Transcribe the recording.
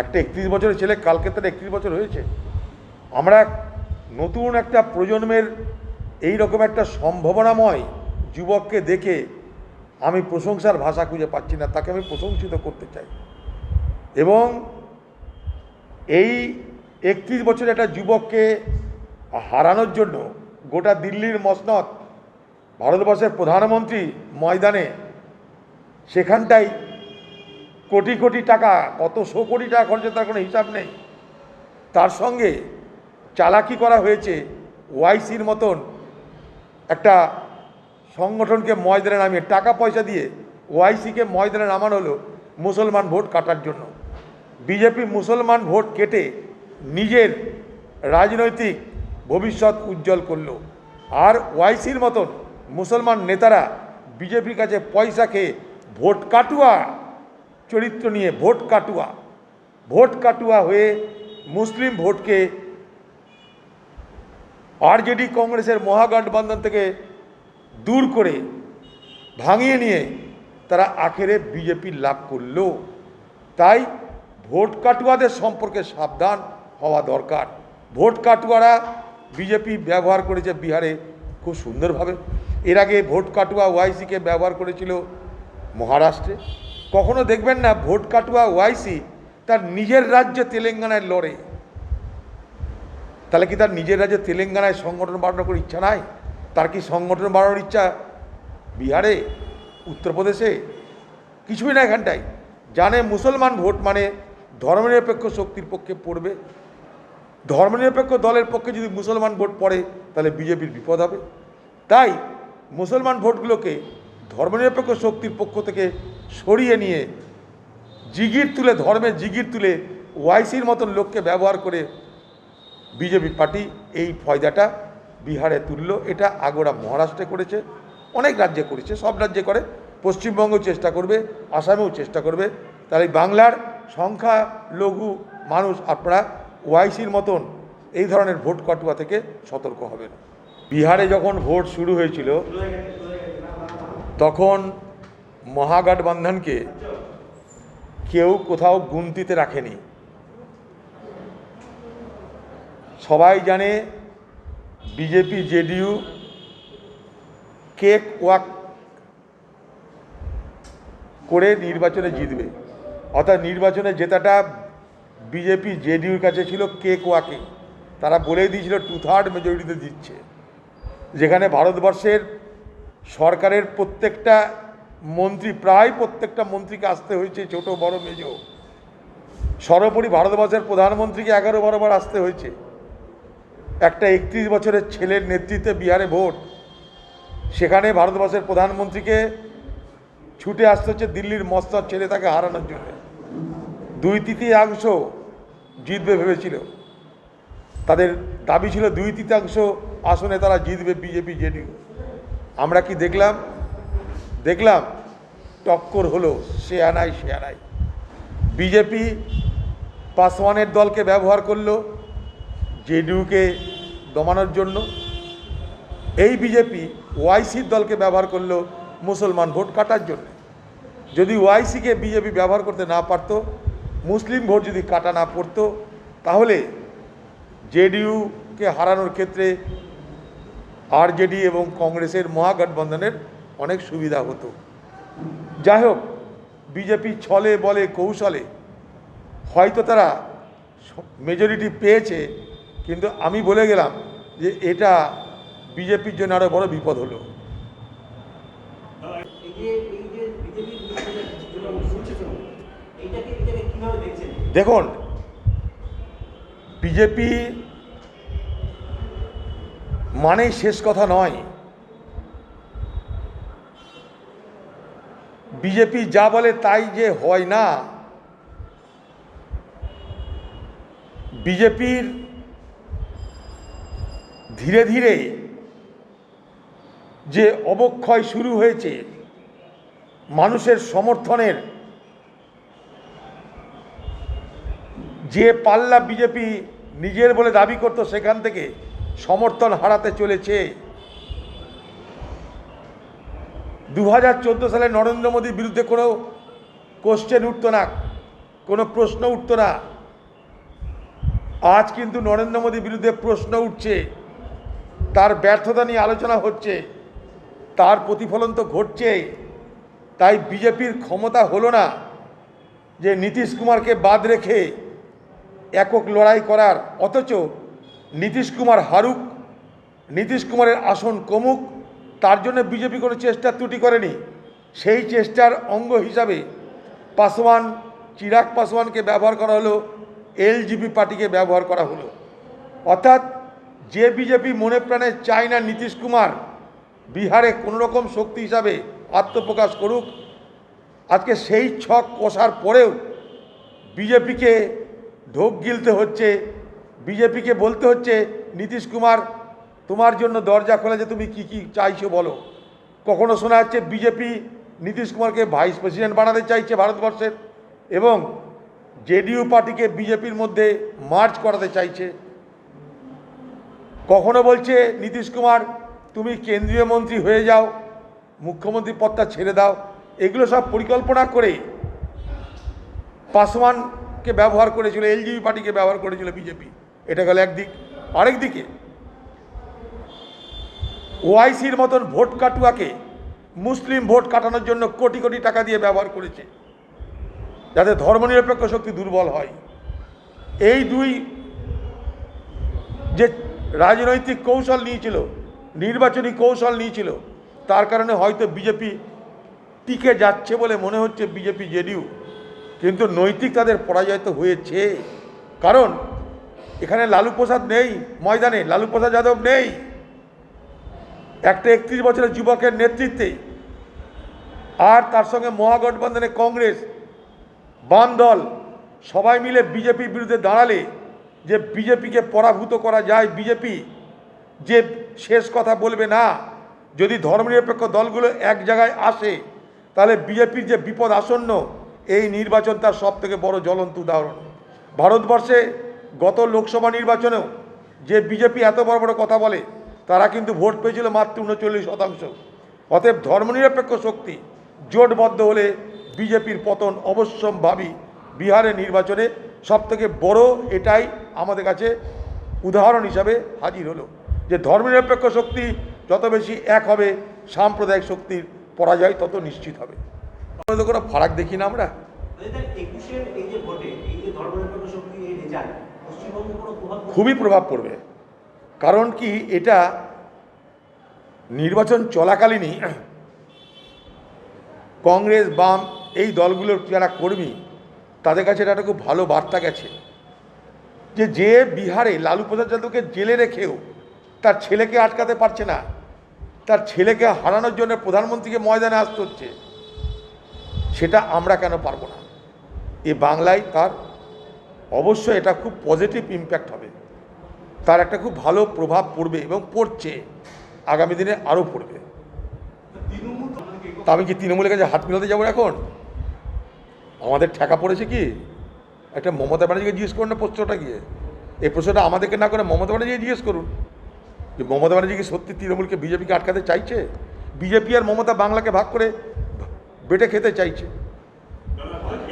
একটা 31 বছরের ছেলে কালকে তার 31 বছর হয়েছে। আমরা নতুন একটা প্রজন্মের এই রকম একটা সম্ভাবনাময় যুবককে দেখে আমি প্রশংসার ভাষা খুঁজে পাচ্ছি না, তাকে আমি প্রশংসিত করতে চাই। এবং এই 31 বছরের একটা যুবককে হারানোর জন্য গোটা দিল্লির মসনদ, ভারতবর্ষের প্রধানমন্ত্রী ময়দানে, সেখানটাই কোটি কোটি টাকা, কত শো কোটি টাকা খরচে তার কোনো হিসাব নেই। তার সঙ্গে চালাকি করা হয়েছে ওয়াইসির মতন একটা সংগঠনকে ময়দানে নামিয়ে, টাকা পয়সা দিয়ে ওয়াইসিকে ময়দানে নামানো হলো মুসলমান ভোট কাটার জন্য। বিজেপি মুসলমান ভোট কেটে নিজের রাজনৈতিক ভবিষ্যৎ উজ্জ্বল করলো, আর ওয়াইসির মতন মুসলমান নেতারা বিজেপির কাছে পয়সা খেয়ে ভোট কাটুয়া চরিত্র নিয়ে ভোট কাটুয়া হয়ে মুসলিম ভোটকে আরজেডি কংগ্রেসের মহাগঠবন্ধন থেকে দূর করে ভাঙিয়ে নিয়ে তারা আখেরে বিজেপি লাভ করল। তাই ভোট কাটুয়াদের সম্পর্কে সাবধান হওয়া দরকার। ভোট কাটুয়ারা বিজেপি ব্যবহার করেছে বিহারে খুব সুন্দরভাবে। এর আগে ভোট কাটুয়া ওয়াইসিকে ব্যবহার করেছিল মহারাষ্ট্রে। কখনো দেখবেন না ভোট কাটুয়া ওয়াইসি তার নিজের রাজ্যে তেলেঙ্গানায় লড়ে। তাহলে কি তার নিজের রাজ্যে তেলেঙ্গানায় সংগঠন বাড়ানোর কোনো ইচ্ছা নাই? তার কি সংগঠন বাড়ানোর ইচ্ছা বিহারে, উত্তরপ্রদেশে? কিছুই না। এখানটায় জানে মুসলমান ভোট মানে ধর্মনিরপেক্ষ শক্তির পক্ষে পড়বে। ধর্মনিরপেক্ষ দলের পক্ষে যদি মুসলমান ভোট পড়ে তাহলে বিজেপির বিপদ হবে। তাই মুসলমান ভোটগুলোকে ধর্মনিরপেক্ষ শক্তির পক্ষ থেকে সরিয়ে নিয়ে জিগির তুলে, ধর্মের জিগির তুলে ওয়াইসির মতন লোককে ব্যবহার করে বিজেপি পার্টি এই ফয়দাটা বিহারে তুলল। এটা আগোড়া মহারাষ্ট্রে করেছে, অনেক রাজ্যে করেছে, সব রাজ্যে করে, পশ্চিমবঙ্গেও চেষ্টা করবে, আসামেও চেষ্টা করবে। তাই বাংলার সংখ্যালঘু মানুষ আপনারা ওয়াইসির মতন এই ধরনের ভোট কাটুয়া থেকে সতর্ক হবেন। বিহারে যখন ভোট শুরু হয়েছিল তখন মহাগঠবন্ধনকে কেউ কোথাও গুনতিতে রাখেনি। সবাই জানে বিজেপি জেডিইউ কেক ওয়াক করে নির্বাচনে জিতবে, অর্থাৎ নির্বাচনে জেতাটা বিজেপি জেডিইউর কাছে ছিল কেক ওয়াকে। তারা বলেই দিয়েছিল 2/3 মেজরিটিতে জিতছে। যেখানে ভারতবর্ষের সরকারের প্রত্যেকটা মন্ত্রী, প্রায় প্রত্যেকটা মন্ত্রীকে আসতে হয়েছে, ছোট বড় মেজ, সর্বোপরি ভারতবর্ষের প্রধানমন্ত্রীকে 11-12 বার আসতে হয়েছে। একটা 31 বছরের ছেলের নেতৃত্বে বিহারে ভোট, সেখানে ভারতবর্ষের প্রধানমন্ত্রীকে ছুটে আসতে হচ্ছে দিল্লির মস্তদ ছেড়ে তাকে হারানোর জন্য। 2/3 জিতবে ভেবেছিল, তাদের দাবি ছিল 2/3 আসনে তারা জিতবে বিজেপি জেডিইউ। আমরা কি দেখলাম? টক্কর হলো শেয়ানায়। বিজেপি পাসওয়ানের দলকে ব্যবহার করলো জেডিইউকে দমানোর জন্য, এই বিজেপি ওয়াইসির দলকে ব্যবহার করলো মুসলমান ভোট কাটার জন্য। যদি ওয়াইসিকে বিজেপি ব্যবহার করতে না পারত, মুসলিম ভোট যদি কাটা না পড়তো, তাহলে জেডিইউকে হারানোর ক্ষেত্রে আরজেডি এবং কংগ্রেসের মহাগঠবন্ধনের অনেক সুবিধা হতো। যাই হোক, বিজেপি ছলে বলে কৌশলে হয়তো তারা মেজরিটি পেয়েছে, কিন্তু আমি বলে গেলাম যে এটা বিজেপির জন্য আরও বড় বিপদ হলো। দেখুন, বিজেপি মানেই শেষ কথা নয়। বিজেপি যা বলে তাই যে হয় না। বিজেপির ধীরে ধীরে যে অবক্ষয় শুরু হয়েছে, মানুষের সমর্থনের যে পাল্লা বিজেপি নিজের বলে দাবি করত, সেখান থেকে সমর্থন হারাতে চলেছে। 2014 সালে নরেন্দ্র মোদীর বিরুদ্ধে কোনো কোশ্চেন উঠত না, কোনো প্রশ্ন উঠত না। আজ কিন্তু নরেন্দ্র মোদীর বিরুদ্ধে প্রশ্ন উঠছে, তার ব্যর্থতা নিয়ে আলোচনা হচ্ছে, তার প্রতিফলন তো ঘটছে। তাই বিজেপির ক্ষমতা হলো না যে নীতিশ কুমারকে বাদ রেখে একক লড়াই করার, অথচ নীতিশ কুমার হারুক, নীতিশ কুমারের আসন কমুক, তার জন্য বিজেপি কোনো চেষ্টা ত্রুটি করেনি। সেই চেষ্টার অঙ্গ হিসাবে পাসওয়ান, চিরাগ পাসওয়ানকে ব্যবহার করা হলো, এলজেপি পার্টিকে ব্যবহার করা হলো। অর্থাৎ যে বিজেপি মনে প্রাণে চায় না নীতিশ কুমার বিহারে কোনো রকম শক্তি হিসাবে আত্মপ্রকাশ করুক, আজকে সেই ছক কষার পরেও বিজেপিকে ঢোক গিলতে হচ্ছে, বিজেপিকে বলতে হচ্ছে নীতিশ কুমার তোমার জন্য দরজা খোলা, যে তুমি কি কি চাইছো বলো। কখনো শোনা যাচ্ছে বিজেপি নীতিশ কুমারকে ভাইস প্রেসিডেন্ট বানাতে চাইছে ভারতবর্ষের, এবং জেডিইউ পার্টিকে বিজেপির মধ্যে মার্জ করাতে চাইছে। কখনো বলছে নীতিশ কুমার তুমি কেন্দ্রীয় মন্ত্রী হয়ে যাও, মুখ্যমন্ত্রী পদটা ছেড়ে দাও। এগুলো সব পরিকল্পনা করে পাসওয়ানকে ব্যবহার করেছিল, এলজেপি পার্টিকে ব্যবহার করেছিল বিজেপি। এটা গেল একদিক। আরেক দিকে ওআইসির মতন ভোট কাটুয়াকে মুসলিম ভোট কাটানোর জন্য কোটি কোটি টাকা দিয়ে ব্যবহার করেছে, যাতে ধর্মনিরপেক্ষ শক্তি দুর্বল হয়। এই দুই যে রাজনৈতিক কৌশল নিয়েছিল, নির্বাচনী কৌশল নিয়েছিল, তার কারণে হয়তো বিজেপি টিকে যাচ্ছে বলে মনে হচ্ছে বিজেপি জেডিইউ, কিন্তু নৈতিক তাদের পরাজয় তো হয়েছে। কারণ এখানে লালু প্রসাদ নেই ময়দানে, লালু প্রসাদ যাদব নেই। একটা 31 বছরের যুবকের নেতৃত্বে, আর তার সঙ্গে মহাগঠবন্ধনে কংগ্রেস, বাম দল সবাই মিলে বিজেপির বিরুদ্ধে দাঁড়ালে যে বিজেপিকে পরাভূত করা যায়, বিজেপি যে শেষ কথা বলবে না, যদি ধর্মনিরপেক্ষ দলগুলো এক জায়গায় আসে, তাহলে বিজেপির যে বিপদ আসন্ন, এই নির্বাচন তার সব থেকে বড় জ্বলন্ত উদাহরণ। ভারতবর্ষে গত লোকসভা নির্বাচনেও যে বিজেপি এত বড় বড় কথা বলে, তারা কিন্তু ভোট পেয়েছিল মাত্র 39%। অতএব ধর্মনিরপেক্ষ শক্তি জোটবদ্ধ হলে বিজেপির পতন অবশ্যম্ভাবী। বিহারের নির্বাচনে সবথেকে বড় এটাই আমাদের কাছে উদাহরণ হিসাবে হাজির হলো, যে ধর্মনিরপেক্ষ শক্তি যত বেশি এক হবে, সাম্প্রদায়িক শক্তির পরাজয় তত নিশ্চিত হবে। কোনো ফারাক দেখি না আমরা। খুবই প্রভাব পড়বে। কারণ কি, এটা নির্বাচন চলাকালীনই কংগ্রেস, বাম এই দলগুলোর যারা কর্মী, তাদের কাছে এটা একটা খুব ভালো বার্তা গেছে, যে বিহারে লালু প্রসাদ যাদবকে জেলে রেখেও তার ছেলেকে আটকাতে পারছে না, তার ছেলেকে হারানোর জন্য প্রধানমন্ত্রীকে ময়দানে আসতে হচ্ছে, সেটা আমরা কেন পারবো না? এ বাংলায় তার অবশ্যই এটা খুব পজিটিভ ইম্প্যাক্ট হবে, তার একটা খুব ভালো প্রভাব পড়বে এবং পড়ছে, আগামী দিনে আরও পড়বে। তা আমি কি তৃণমূলের কাছে হাত মিলাতে যাবো এখন? আমাদের ঠেকা পড়েছে কি? একটা মমতা ব্যানার্জিকে জিজ্ঞেস করুন না প্রশ্নটা গিয়ে। এই প্রশ্নটা আমাদেরকে না করে মমতা ব্যানার্জিকে জিজ্ঞেস করুন, যে মমতা ব্যানার্জি কি সত্যি তৃণমূলকে, বিজেপিকে আটকাতে চাইছে? বিজেপি আর মমতা বাংলাকে ভাগ করে বেটে খেতে চাইছে।